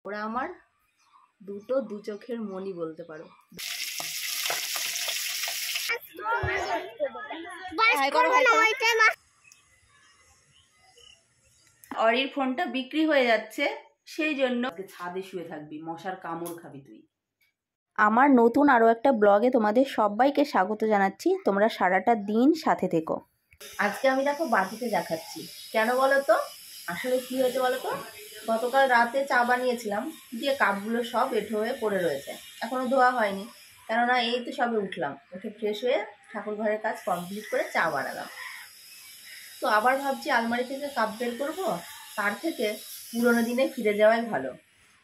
ওরা আমার দুটো দু চোখের মনি বলতে পারো। অরির ফোনটা বিক্রি হয়ে যাচ্ছে, সেই জন্য ছাদে শুয়ে থাকবি, মশার কামড় খাবি তুই। আমার নতুন আরও একটা ব্লগে তোমাদের সবাইকে স্বাগত জানাচ্ছি। তোমরা সারাটা দিন সাথে থেকো। আজকে আমি দেখো বাটিতে চা খাচ্ছি। কেন বলো তো? আসলে কি হয়েছে বলো তো, গতকাল রাতে চা বানিয়েছিলাম, দিয়ে কাপগুলো সব এঁঠো হয়ে পড়ে রয়েছে, এখনো ধোয়া হয়নি। কেননা এই তো সবে উঠলাম, উঠে ফ্রেশ হয়ে ঠাকুর ঘরের কাজ কমপ্লিট করে চা বানালাম। তো আবার ভাবছি আলমারি থেকে কাপ বের করবো, তার থেকে পুরোনো দিনে ফিরে যাওয়াই ভালো।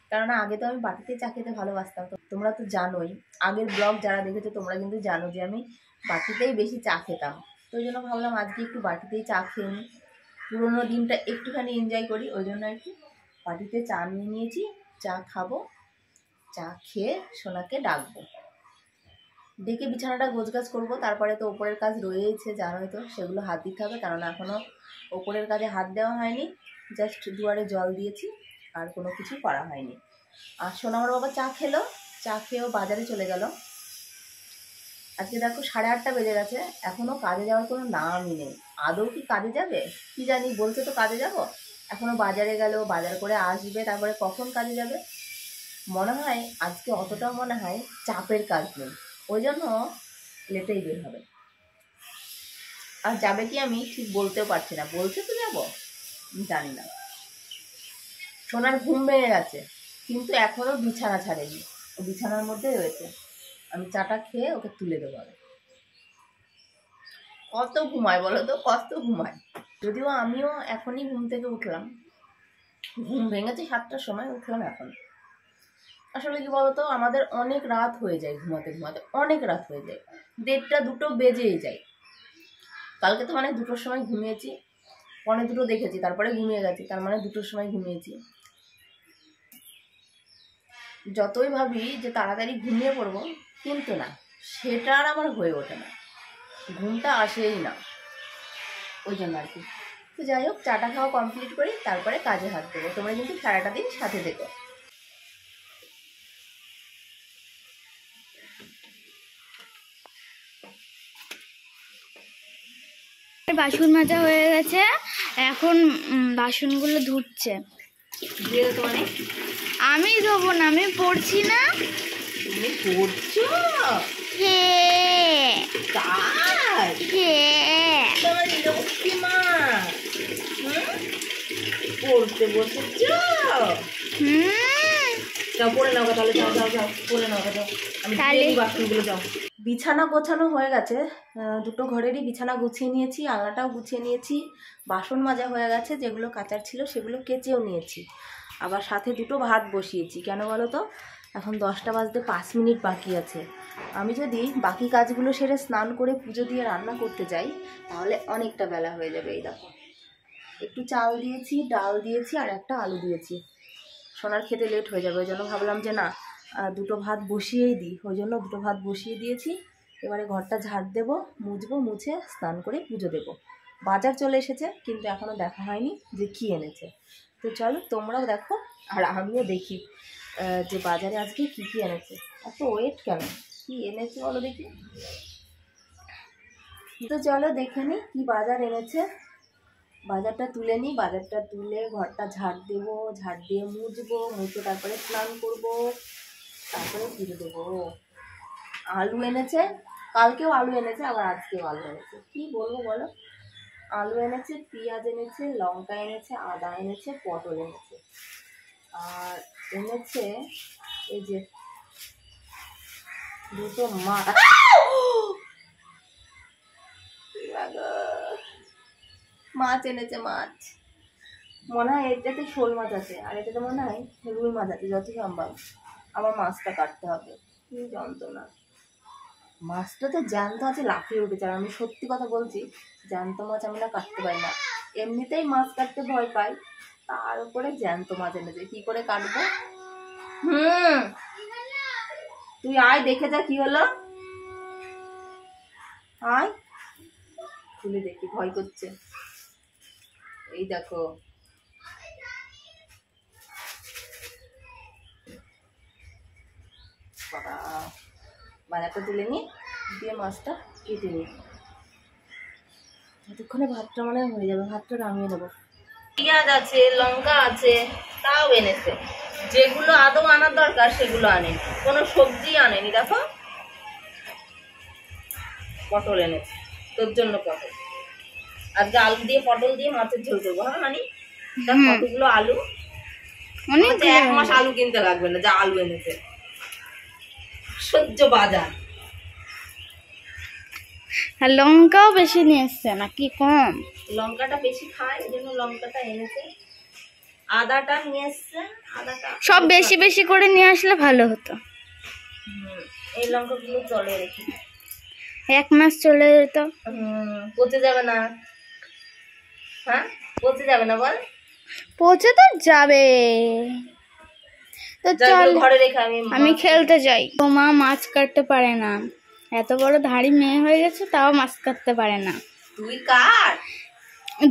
কেননা আগে তো আমি বাটিতে চা খেতে ভালোবাসতাম, তো তোমরা তো জানোই, আগের ব্লগ যারা দেখেছো তোমরা কিন্তু জানো যে আমি বাটিতেই বেশি চা খেতাম। তো ওই জন্য ভাবলাম আজকে একটু বাটিতেই চা খেয়ে নিই, পুরোনো দিনটা একটুখানি এনজয় করি। ওই জন্য আর কি বাটিতে চা নিয়ে নিয়েছি, চা খাবো, চা খেয়ে সোনাকে ডাকবো, ডেকে বিছানাটা গোছগাছ করবো। তারপরে তো ওপরের কাজ রয়েছে, জানোই তো, সেগুলো হাত দিতে হবে, কারণ এখনও ওপরের কাজে হাত দেওয়া হয়নি, জাস্ট দুয়ারে জল দিয়েছি, আর কোনো কিছু করা হয়নি। আর সোনামার বাবা চা খেলো, চা খেয়েও বাজারে চলে গেল। আজকে দেখো 8:30 বেজে গেছে, এখনও কাজে যাওয়ার কোনো নামই নেই। আদৌ কি কাজে যাবে কি জানি, বলছে তো কাজে যাব, এখনও বাজারে গেল, বাজার করে আসবে, তারপরে কখন কাজে যাবে। মনে হয় আজকে অতটাও মনে হয় চাপের কাজ নেই, ওই জন্য লেটেই বের হবে। আর যাবে কি আমি ঠিক বলতেও পারছি না, বলছে তো যাবো, জানি না। সোনার ঘুম ভেঙে গেছে, কিন্তু এখনো বিছানা ছাড়েনি, ও বিছানার মধ্যে রয়েছে। আমি চাটা খেয়ে ওকে তুলে দেবো। কত ঘুমায় বলো তো, কত ঘুমায়। যদিও আমিও এখনই ঘুম থেকে উঠলাম, ঘুম ভেঙেছে 7টার সময়, উঠলাম এখন। আসলে কি বলতো, আমাদের অনেক রাত হয়ে যায় ঘুমাতে ঘুমাতে, অনেক রাত হয়ে যায়, 1:30 2টো বেজেই যায়। কালকে তো মানে 2টোর সময় ঘুমিয়েছি, 1:45 দেখেছি, তারপরে ঘুমিয়ে গেছি, তার মানে 2টোর সময় ঘুমিয়েছি। যতই ভাবি যে তাড়াতাড়ি ঘুমিয়ে পড়বো, কিন্তু না, সেটা আর আমার হয়ে ওঠে না, ঘুমটা আসেই না, ওই জন্য আর কি। তো যাই হোক, চাটা খাওয়া কমপ্লিট করি, তারপরে কাজে হাত দেবো। তোমরা কিন্তু সারাটা দিন সাথে থেকো। বাসন মাজা হয়ে গেছে, এখন বাসনগুলো ধুচ্ছে। আমি ধোবো না, আমি পড়ছি না। তুমি পড়ছো? হ্যাঁ তাই? হ্যাঁ। তোমার লক্ষ্মী মা পড়তে বসেছো? যাও পড়ে নাও, তাহলে যাও যাও যাও পড়ে নাও, যাও, আমি বাসনগুলো যাও। বিছানা গোছানো হয়ে গেছে, দুটো ঘরেরই বিছানা গুছিয়ে নিয়েছি, আলনাটাও গুছিয়ে নিয়েছি, বাসন মাজা হয়ে গেছে, যেগুলো কাচার ছিল সেগুলো কেচেও নিয়েছি, আবার সাথে দুটো ভাত বসিয়েছি। কেন বলো তো, এখন 10টা বাজতে 5 মিনিট বাকি আছে। আমি যদি বাকি কাজগুলো সেরে স্নান করে পুজো দিয়ে রান্না করতে যাই, তাহলে অনেকটা বেলা হয়ে যাবে। এই দেখো, একটু চাল দিয়েছি, ডাল দিয়েছি, আর একটা আলু দিয়েছি। সোনার খেতে লেট হয়ে যাবে, ওই জন্য ভাবলাম যে না, দুটো ভাত বসিয়েই দিই, ওই জন্য দুটো ভাত বসিয়ে দিয়েছি। এবারে ঘরটা ঝাড় দেবো, মুছবো, মুছে স্নান করে পুজো দেবো। বাজার চলে এসেছে, কিন্তু এখনও দেখা হয়নি যে কী এনেছে। তো চলো তোমরাও দেখো, আর আমিও দেখি যে বাজারে আজকে কী কী এনেছে। এত ওয়েট কেন, কী এনেছে বলো দেখি। তো চলো দেখে নিই কী বাজার এনেছে। বাজারটা তুলে নিই, বাজারটা তুলে ঘরটা ঝাড় দেবো, ঝাড় দিয়ে মুছবো, মুছে তারপরে স্নান করবো, তারপরে পুজো দেবো। আলু এনেছে, কালকেও আলু এনেছে, আবার আজকেও আলু এনেছে, কি বলবো বলো। আলু এনেছে, পেঁয়াজ এনেছে, লঙ্কা এনেছে, আদা এনেছে, পটল এনেছে, আর এনেছে এই যে দুটো মাছ। মাছ এনেছে, মাছ মনে হয় এটাতে শোল মাছ আছে, আর এটাতে মনে হয় রুই মাছ আছে, যত সম্ভব। আমার মাছটা কাটতে হবে, কি যন্ত্রণা। মাছটা তো জ্যান্ত আছে, লাফিয়ে উঠেছে, আর আমি সত্যি কথা বলছি, জ্যান্ত মাছ আমি না কাটতে পারি না, এমনিতেই মাছ কাটতে ভয় পাই, তার উপরে জ্যান্ত মাছ এনেছে, কি করে কাটবো। তুই আয়, দেখে যা কি হলো, আয় খুলে দেখি, ভয় করছে। এই দেখো, বাজারটা তুলে নিই, দিয়ে মাছটা কেটে নিই। এতক্ষণে ভাতটা মানে হয়ে যাবে, ভাতটা নামিয়ে নেবো। পেঁয়াজ আছে, লঙ্কা আছে, তাও এনেছে। যেগুলো আদৌ আনার দরকার সেগুলো আনেনি, কোনো সবজি আনেনি। দেখো পটল এনেছে, তোর জন্য পটল। আজকে আলু দিয়ে পটল দিয়ে মাছের ঝোল করবো। হ্যাঁ মানে কতগুলো আলু, অনেক 1 মাস আলু কিনতে লাগবে না, যা আলু এনেছে। সহ্য বাজার। আর লঙ্কাও বেশি নিয়ে এসছে নাকি কম? লঙ্কাটা বেশি খায়, এই জন্য লঙ্কাটা এনেছে। আদাটা নিয়ে এসছে, আদাটা সব বেশি বেশি করে নিয়ে আসলে ভালো হতো। এই লঙ্কাগুলো চলে রেখে 1 মাস চলে যেত। পচে যাবে না? হ্যাঁ পচে যাবে না বল? পচে তো যাবে। তো চল ঘরে রেখে আমি খেলতে যাই। তো মা মাছ কাটতে পারে না, এত বড় ধাড়ি মেয়ে হয়ে গেছে তাও মাছ কাটতে পারে না। তুই কাট।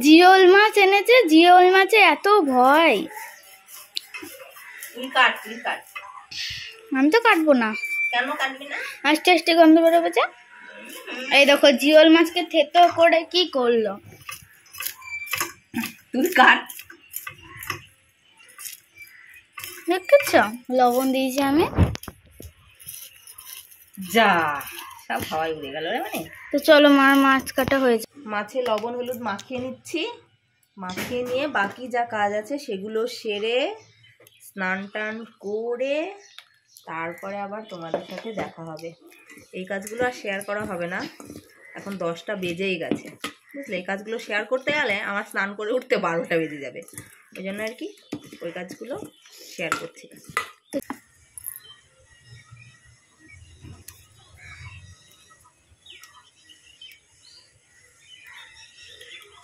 জিওল মাছ এনেছে, জিওল মাছে এত ভয়। তুই কাট, তুই কাট। আমি তো কাটবো না। কেন কাটবি না? আস্তে আস্তে গন্ধ বেরোবে যা। এই দেখো জিওল মাছকে থেতো করে কি করলো। তুই কাট। দেখেছ লবণ দিয়েছি আমি। যা সব হাওয়ায় উড়ে গেল রে। মানে তো চলো মার মাছ কাটা হয়েছে। মাছে লবণ হলুদ মাখিয়ে নিচ্ছি। মাখিয়ে নিয়ে বাকি যা কাজ আছে সেগুলো সেরে স্নান টান করে তারপরে আবার তোমাদের সাথে দেখা হবে। এই কাজগুলো আর শেয়ার করা হবে না, এখন 10টা বেজেই গেছে, বুঝলে। এই কাজগুলো শেয়ার করতে গেলে আমার স্নান করে উঠতে 12টা বেজে যাবে, ওই জন্য আর কি ওই কাজগুলো শেয়ার করছি না।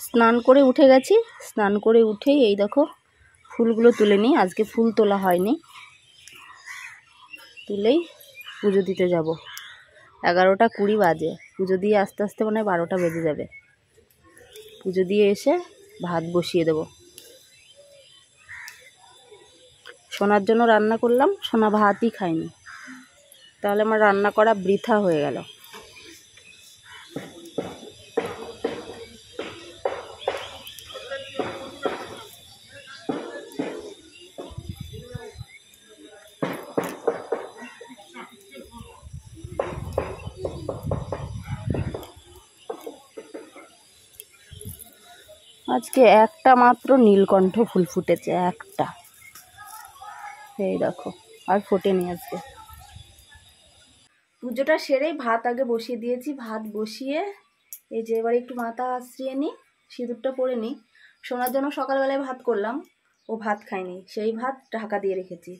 স্নান করে উঠে গেছি, স্নান করে উঠেই এই দেখো ফুলগুলো তুলে নিই। আজকে ফুল তোলা হয়নি, তুলেই পুজো দিতে যাব। 11টা 20 বাজে, পুজো দিয়ে আস্তে আস্তে মনে হয় 12টা বেজে যাবে। পুজো দিয়ে এসে ভাত বসিয়ে দেব। সোনার জন্য রান্না করলাম, সোনা ভাতই খায়নি, তাহলে আমার রান্না করা বৃথা হয়ে গেল। আজকে একটা মাত্র নীলকণ্ঠ ফুল ফুটেছে, একটা। এই দেখো, আর ফোটেনি আজকে। পুজোটা সেরেই ভাত আগে বসিয়ে দিয়েছি। ভাত বসিয়ে এই যে এবার একটু মাথা আশ্রিয়ে নিই, সিঁদুরটা পরে নিই। সোনার জন্য সকালবেলায় ভাত করলাম, ও ভাত খায়নি, সেই ভাত ঢাকা দিয়ে রেখেছি।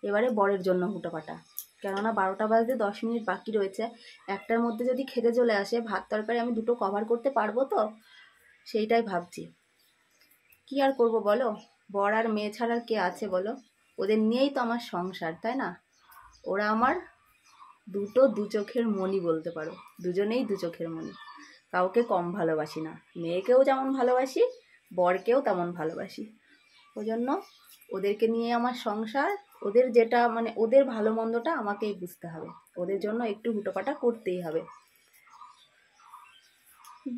এবারে বরের জন্য হুটোপাটা, কেননা 12টা বাজতে 10 মিনিট বাকি রয়েছে। একটার মধ্যে যদি খেতে চলে আসে, ভাত তরকারি আমি দুটো কভার করতে পারবো তো, সেইটাই ভাবছি। কি আর করব বলো, বর আর মেয়ে ছাড়া কে আছে বলো? ওদের নিয়েই তো আমার সংসার, তাই না? ওরা আমার দু চোখের মণি বলতে পারো, দুজনেই 2 চোখের মণি। কাউকে কম ভালোবাসি না, মেয়েকেও যেমন ভালোবাসি, বরকেও তেমন ভালোবাসি। ওই জন্য ওদেরকে নিয়ে আমার সংসার। ওদের যেটা মানে ওদের ভালো মন্দটা আমাকেই বুঝতে হবে, ওদের জন্য একটু হুটোপাটা করতেই হবে।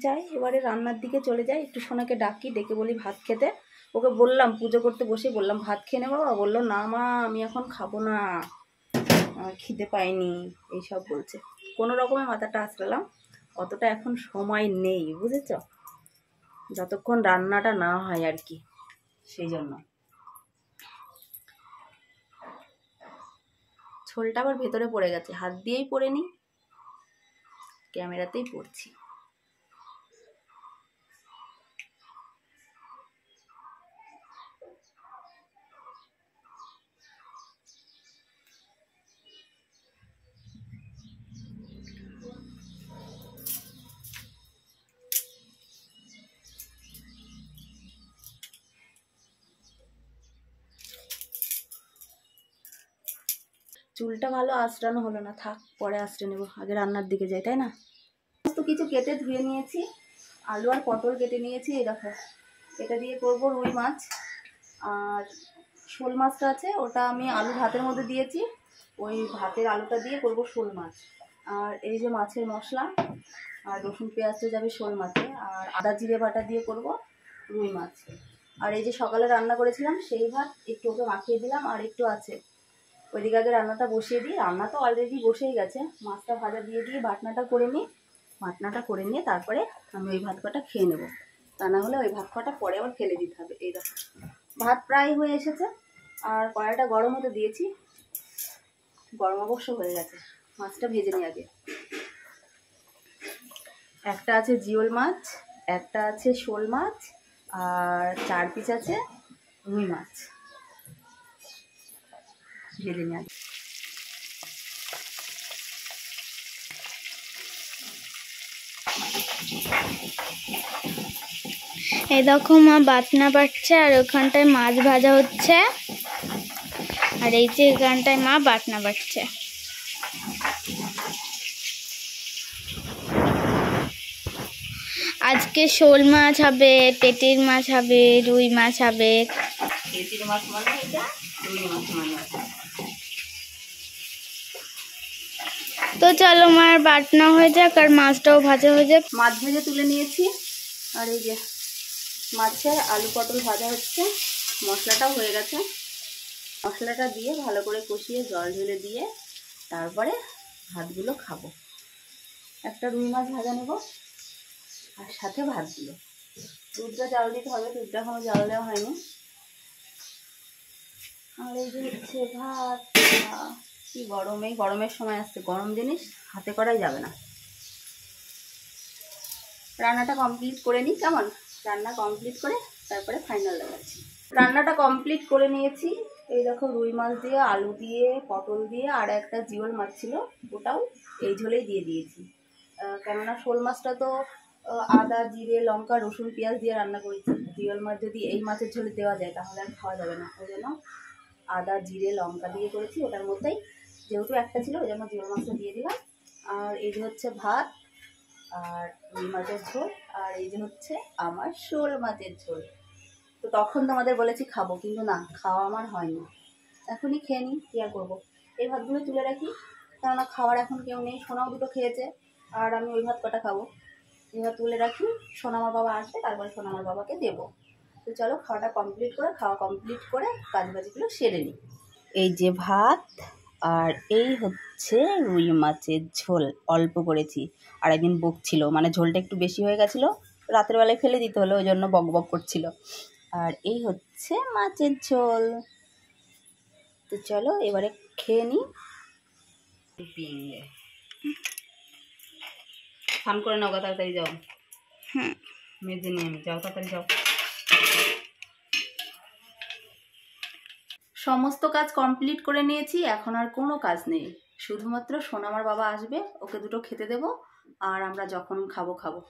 যাই এবারে রান্নার দিকে চলে যাই, একটু সোনাকে ডাকি, ডেকে বলি ভাত খেতে। ওকে বললাম পুজো করতে বসে বললাম ভাত খেয়ে নে বাবা, বললো না মা আমি এখন খাবো না, আমার খিদে পায়নি, এইসব বলছে। কোনো রকমে মাথাটা আঁচড়ালাম, অতটা এখন সময় নেই, বুঝেছ, যতক্ষণ রান্নাটা না হয় আর কি, সেই জন্য। ঝোলটা আবার ভেতরে পড়ে গেছে, হাত দিয়েই পড়ে নি, ক্যামেরাতেই পড়ছি। চুলটা ভালো আঁচড়ানো হলো না, থাক পরে আঁচড়ে নেবো, আগে রান্নার দিকে যাই, তাই না? সমস্ত কিছু কেটে ধুয়ে নিয়েছি, আলু আর পটল কেটে নিয়েছি। এই দেখো এটা দিয়ে করবো রুই মাছ, আর শোল মাছটা আছে ওটা আমি আলু ভাতের মধ্যে দিয়েছি, ওই ভাতের আলুটা দিয়ে করবো শোল মাছ। আর এই যে মাছের মশলা, আর রসুন পেঁয়াজ তো যাবে শোল মাছে, আর আদা জিরে বাটা দিয়ে করব রুই মাছ। আর এই যে সকালে রান্না করেছিলাম সেই ভাত একটু ওকে মাখিয়ে দিলাম, আর একটু আছে। ওইদিকে আগে রান্নাটা বসিয়ে দিই, রান্না তো অলরেডি বসেই গেছে। মাছটা ভাজা দিয়ে দিয়ে বাটনাটা করে নিয়ে তারপরে আমি ওই ভাত কটা খেয়ে নেবো। তা না হলে ওই ভাত কটা পরে আবার ফেলে দিতে হবে। এই দেখো ভাত প্রায় হয়ে এসেছে, আর কড়াইটা গরম হতে দিয়েছি, গরম অবশ্য হয়ে গেছে। মাছটা ভেজে নিই আগে। একটা আছে জিওল মাছ, একটা আছে শোল মাছ, আর 4 পিস আছে রুই মাছ। ভেজে নিই আগে। এই দেখো মা বাটনা বাটছে, আর ওখানটায় মাছ ভাজা হচ্ছে, আর এই যে এখানটায় মা বাটনা বাটছে। আজকে শোল মাছ হবে, পেটির মাছ হবে, রুই মাছ হবে। পেটির মাছ মানে এটা, রুই মাছ মানে এটা। তো চলো মার বাটনা হয়ে যাক আর মাছটাও ভাজা হয়ে যাক। মাছ ভেজে তুলে নিয়েছি, আর এই যে মাছের আলু পটল ভাজা হচ্ছে, মশলাটাও হয়ে গেছে। মশলাটা দিয়ে ভালো করে কষিয়ে জল ঢেলে দিয়ে তারপরে ভাতগুলো খাবো। একটা রুই মাছ ভাজা নেব, আর সাথে ভাতগুলো। দুধটা জাল দিতে হবে, দুধটা এখনো জাল দেওয়া হয়নি। আর এই যে হচ্ছে ভাত। কি গরম, এই গরমের সময় আসছে, গরম জিনিস হাতে করাই যাবে না। রান্নাটা কমপ্লিট করে নিই, কেমন? রান্না কমপ্লিট করে তারপরে ফাইনাল দেখাচ্ছি। রান্নাটা কমপ্লিট করে নিয়েছি। এই দেখো রুই মাছ দিয়ে, আলু দিয়ে, পটল দিয়ে, আর একটা জিওল মাছ ছিল, ওটাও এই ঝোলেই দিয়ে দিয়েছি। কেননা শোল মাছটা তো আদা জিরে লঙ্কা রসুন পেঁয়াজ দিয়ে রান্না করেছি। জিওল মাছ যদি এই মাছের ঝোলে দেওয়া যায় তাহলে আর খাওয়া যাবে না, ওই জন্য আদা জিরে লঙ্কা দিয়ে করেছি। ওটার মধ্যেই যেহেতু একটা ছিল ওই জন্য জিওল মাছটা দিয়ে দিলাম। আর এই যে হচ্ছে ভাত, আর রুই মাছের ঝোল, আর এই যে হচ্ছে আমার শোল মাছের ঝোল। তো তখন তোমাদের বলেছি খাবো, কিন্তু না, খাওয়া আমার হয়নি। এখনই খেয়ে নিই, কী আর করবো। এই ভাতগুলো তুলে রাখি, কেননা খাওয়ার এখন কেউ নেই। সোনাও দুটো খেয়েছে, আর আমি ওই ভাত কটা খাবো। এই ভাত তুলে রাখি, সোনামার বাবা আসবে তারপরে সোনামার বাবাকে দেবো। তো চলো খাওয়া কমপ্লিট করে কাজবাজগুলো সেরে নিই। এই যে ভাত, আর এই হচ্ছে রুই মাছের ঝোল। অল্প করেছি, আর একদিন বকছিল, মানে ঝোলটা একটু বেশি হয়ে গেছিলো, রাতের বেলায় ফেলে দিতে হলো, ওই জন্য বক বক করছিল। আর এই হচ্ছে মাছের ঝোল। তো চলো এবারে খেয়ে নিই। স্নান করে নাও, তাড়াতাড়ি যাও। হ্যাঁ মেজে নিয়ে আমি যাও, তাড়াতাড়ি যাও। সমস্ত কাজ কমপ্লিট করে নিয়েছি, এখন আর কোনো কাজ নেই। শুধুমাত্র সোনামার বাবা আসবে, ওকে দুটো খেতে দেবো, আর আমরা যখন খাবো।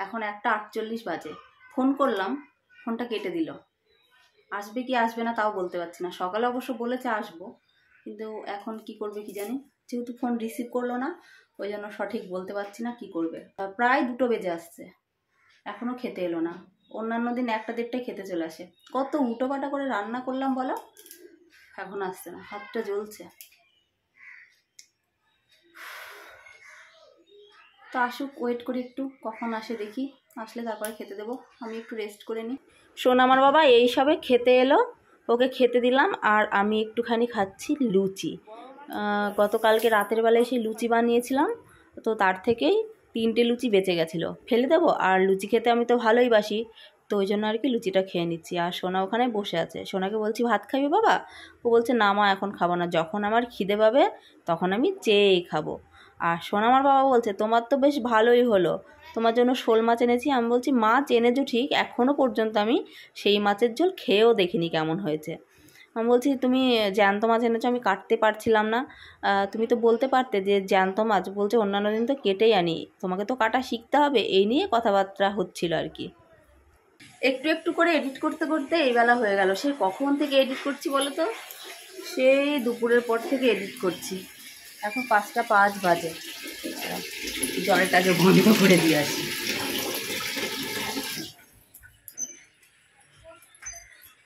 এখন 1:48 বাজে। ফোন করলাম, ফোনটা কেটে দিল। আসবে কি আসবে না তাও বলতে পারছি না। সকালে অবশ্য বলেছে আসবো, কিন্তু এখন কি করবে কি জানি। যেহেতু ফোন রিসিভ করলো না, ওই জন্য সঠিক বলতে পারছি না কি করবে। প্রায় 2টো বেজে আসছে, এখনও খেতে এলো না। অন্যান্য দিন 1টা-1:30টায় খেতে চলে আসে। কত উটোপাটা করে রান্না করলাম বলো, এখন আসছে না, হাতটা জ্বলছে। তো আসুক, ওয়েট করি একটু, কখন আসে দেখি। আসলে তারপরে খেতে দেবো, আমি একটু রেস্ট করে নিই। সোনামার বাবা এই সবে খেতে এলো, ওকে খেতে দিলাম, আর আমি একটুখানি খাচ্ছি লুচি। গতকালকে রাতের বেলায় এসে লুচি বানিয়েছিলাম, তো তার থেকেই 3টে লুচি বেঁচে গেছিলো, ফেলে দেবো। আর লুচি খেতে আমি তো ভালোই বাসি, তো ওই জন্য আর কি লুচিটা খেয়ে নিচ্ছি। আর সোনা ওখানে বসে আছে, সোনাকে বলছি ভাত খাবি বাবা? ও বলছে না মা এখন খাবো না, যখন আমার খিদে পাবে তখন আমি চেয়েই খাবো। আর সোনামার বাবা বলছে তোমার তো বেশ ভালোই হলো, তোমার জন্য শোল মাছ এনেছি। আমি বলছি মাছ এনেছো ঠিক, এখনও পর্যন্ত আমি সেই মাছের ঝোল খেয়েও দেখিনি কেমন হয়েছে। আমি বলছি তুমি জ্যান্ত মাছ এনেছো, আমি কাটতে পারছিলাম না, তুমি তো বলতে পারতে যে জ্যান্ত মাছ। বলছে অন্যান্য দিন তো কেটেই আনি, তোমাকে তো কাটা শিখতে হবে। এই নিয়ে কথাবার্তা হচ্ছিল আর কি। একটু একটু করে এডিট করতে করতে এই বেলা হয়ে গেল। সেই কখন থেকে এডিট করছি বলো তো, সেই দুপুরের পর থেকে এডিট করছি। এখন 5টা 5 বাজে। জলটাকে বন্ধ করে দিয়ে আসি।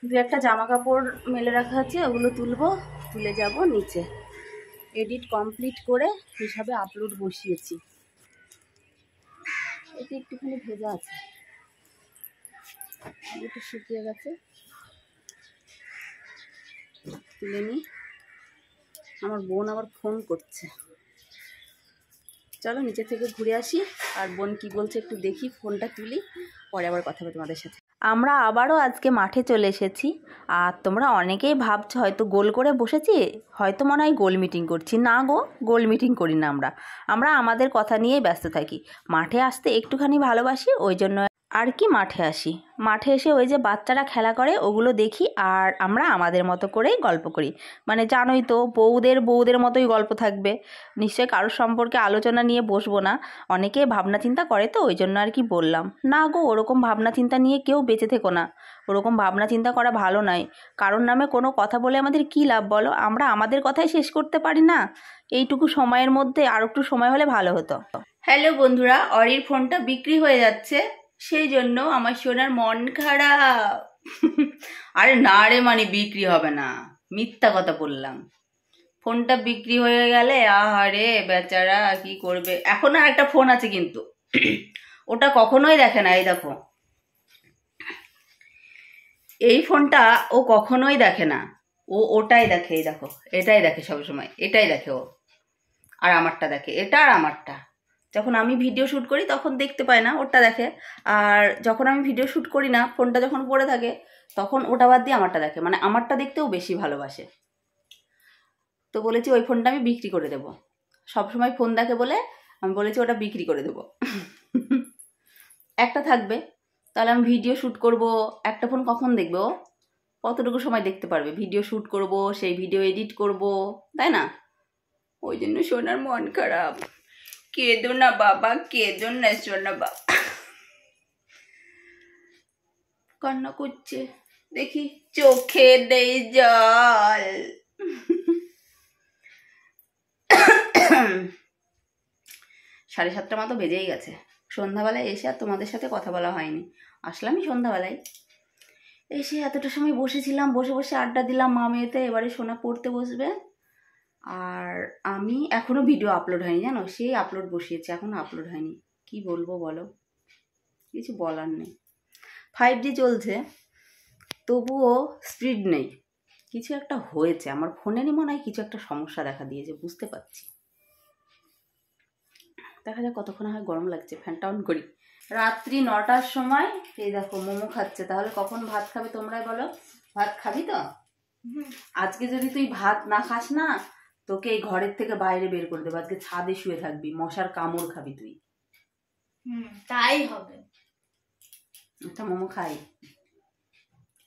দু একটা জামা কাপড় মেলে রাখা আছে, ওগুলো তুলবো, তুলে যাব নিচে। এডিট কমপ্লিট করে হিসাবে আপলোড বসিয়েছি। এটি একটুখানি ভেজা আছে, একটু শুকিয়ে গেছে, তুলে নিই। আমার বোন আবার ফোন করছে, চলো নিচে থেকে ঘুরে আসি। আর বোন কি বলছে একটু দেখি, ফোনটা তুলি, পরে আবার কথা হবে তোমাদের সাথে। আমরা আবারও আজকে মাঠে চলে এসেছি। আর তোমরা অনেকেই ভাবছো হয়তো গোল করে বসেছি, হয়তো মনে হয় গোল মিটিং করছি। না গো, গোল মিটিং করি না আমরা আমাদের কথা নিয়েই ব্যস্ত থাকি। মাঠে আসতে একটুখানি ভালোবাসি, ওই জন্য আর কি মাঠে আসি। মাঠে এসে ওই যে বাচ্চারা খেলা করে ওগুলো দেখি, আর আমরা আমাদের মতো করেই গল্প করি। মানে জানোই তো, বউদের মতোই গল্প থাকবে, নিশ্চয়ই কারোর সম্পর্কে আলোচনা নিয়ে বসবো না। অনেকে ভাবনা চিন্তা করে তো, ওই জন্য আর কি বললাম। না গো, ওরকম ভাবনা চিন্তা নিয়ে কেউ বেঁচে থেকো না, ওরকম ভাবনা চিন্তা করা ভালো নয়। কারোর নামে কোনো কথা বলে আমাদের কী লাভ বলো? আমরা আমাদের কথাই শেষ করতে পারি না। এইটুকু সময়ের মধ্যে আর একটু সময় হলে ভালো হতো। হ্যালো বন্ধুরা, অরির ফোনটা বিক্রি হয়ে যাচ্ছে, সেই জন্য আমার সোনার মন খারাপ। আরে না রে, মানে বিক্রি হবে না, মিথ্যা কথা বললাম। ফোনটা বিক্রি হয়ে গেলে আহারে বেচারা কি করবে। এখন আর একটা ফোন আছে কিন্তু ওটা কখনোই দেখে না। এই দেখো, এই ফোনটা ও কখনোই দেখে না, ও ওটাই দেখে। এই দেখো, এটাই দেখে সবসময়, এটাই দেখে ও। আর আমারটা দেখে, এটা আর আমারটা। যখন আমি ভিডিও শ্যুট করি তখন দেখতে পায় না, ওটা দেখে। আর যখন আমি ভিডিও শ্যুট করি না, ফোনটা যখন পড়ে থাকে, তখন ওটা বাদ দিয়ে আমারটা দেখে। মানে আমারটা দেখতেও বেশি ভালোবাসে। তো বলেছি ওই ফোনটা আমি বিক্রি করে দেবো। সবসময় ফোন দেখে বলে আমি বলেছি ওটা বিক্রি করে দেবো। একটা থাকবে, তাহলে আমি ভিডিও শ্যুট করব। একটা ফোন কখন দেখবে ও? কতটুকু সময় দেখতে পারবে? ভিডিও শ্যুট করব, সেই ভিডিও এডিট করব, তাই না? ওই জন্য সোনার মন খারাপ। কেঁদো না বাবা, কেঁদো না সোনা বাবা। কান্না করছে, দেখি চোখে নেই জল। 7:30 মতো বেজেই গেছে। সন্ধ্যাবেলায় এসে আর তোমাদের সাথে কথা বলা হয়নি। আসলামই সন্ধ্যাবেলায়, এসে এতটা সময় বসেছিলাম, বসে বসে আড্ডা দিলাম মা মেয়েতে। এবারে সোনা পড়তে বসবে। আর আমি এখনো ভিডিও আপলোড হয়নি, জানো, সেই আপলোড বসিয়েছে, এখনো আপলোড হয়নি। কি বলবো বলো, কিছু বলার নেই। 5G চলছে, তবুও স্পিড নেই। কিছু একটা হয়েছে আমার ফোনেরই, মনে হয় কিছু একটা সমস্যা দেখা দিয়েছে, বুঝতে পারছি। দেখা যাক কতক্ষণ হয়। গরম লাগছে, ফ্যানটা অন করি। রাত্রি 9টার সময় এই দেখো মোমো খাচ্ছে। তাহলে কখন ভাত খাবে তোমরাই বলো? ভাত খাবি তো? আজকে যদি তুই ভাত না খাস না, তোকে এই ঘরের থেকে বাইরে বের করে দেবো। আজকে ছাদে শুয়ে থাকবি, মশার কামড় খাবি তুই। তাই হবে। একটা মোমো খাই?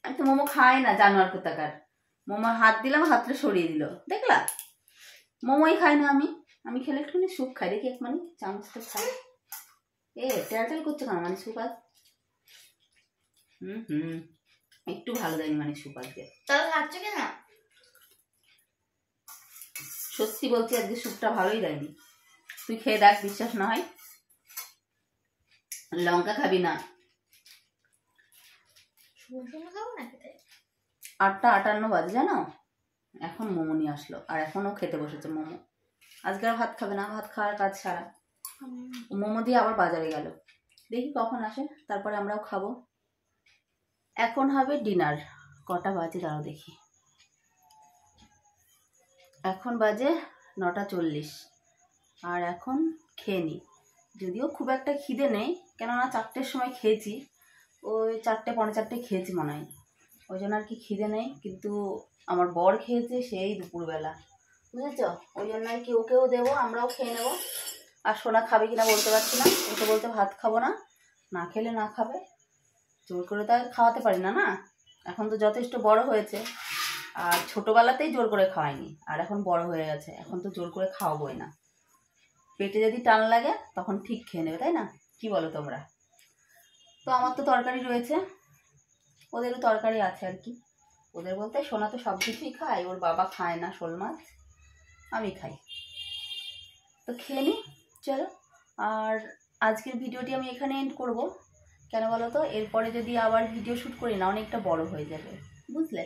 আমি তো মোমো খাই না, জানোয়ার কোথাকার। মোমো হাত দিলাম, হাতটা সরিয়ে দিল, দেখলা? মোমোই খাই না আমি খেলে একটুখানি স্যুপ খাই। দেখি এক মানে চামচটা খাই। টেল করছে কেন? মানে স্যুপ আজ একটু ভালো দেয়নি, মানে স্যুপ আজকে। তাহলে খাচ্ছ কেন? সত্যি বলছি, আজকে স্যুপটা ভালোই দেয়নি। তুই খেয়ে দেখ, বিশ্বাস না হয়। লঙ্কা খাবি না? 8:58 বাজে, জানো? এখন মোমো নিয়ে আসলো, আর এখনও খেতে বসেছে মোমো। আজকে আর ভাত খাবে না, ভাত খাওয়ার কাজ সারা। মোমো দিয়ে আবার বাজারে গেল। দেখি কখন আসে, তারপরে আমরাও খাবো। এখন হবে ডিনার। কটা বাজে দাঁড়াও দেখি। এখন বাজে 9:40। আর এখন খেয়ে নিই। যদিও খুব একটা খিদে নেই, কেননা 4টের সময় খেয়েছি। ওই 4টে পৌনে 4টে খেয়েছি মনে হয়, ওই জন্য আর কি খিদে নেই। কিন্তু আমার বর খেয়েছে সেই দুপুরবেলা, বুঝেছ? ওই জন্য আর কি ওকেও দেবো, আমরাও খেয়ে নেবো। আর সোনা খাবে কিনা বলতে পারছি না। ওকে বলতে ভাত খাবো না, না খেলে না খাবে। জোর করে তো আর খাওয়াতে পারি না, না? এখন তো যথেষ্ট বড় হয়েছে। আর ছোটোবেলাতেই জোর করে খাওয়াইনি, আর এখন বড় হয়ে গেছে, এখন তো জোর করে খাওয়াবোই না। পেটে যদি টান লাগে তখন ঠিক খেয়ে নেবে, তাই না? কি বলো তোমরা? তো আমার তো তরকারি রয়েছে, ওদেরও তরকারি আছে আর কি। ওদের বলতে সোনা তো সব কিছুই খায়, ওর বাবা খায় না শোল মাছ, আমি খাই। তো খেয়ে নিই, চলো। আর আজকের ভিডিওটি আমি এখানে এন্ড করব। কেন বলো তো, এরপরে যদি আবার ভিডিও শ্যুট করি না, অনেকটা বড় হয়ে যাবে, বুঝলে?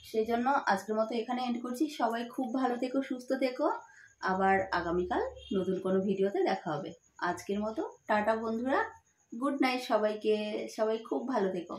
সেই জন্য আজকের মতো এখানে এন্ড করছি। সবাই খুব ভালো থেকো, সুস্থ থেকো। আবার আগামীকাল নতুন কোনো ভিডিওতে দেখা হবে। আজকের মতো টাটা বন্ধুরা, গুড নাইট সবাইকে। সবাই খুব ভালো থেকো।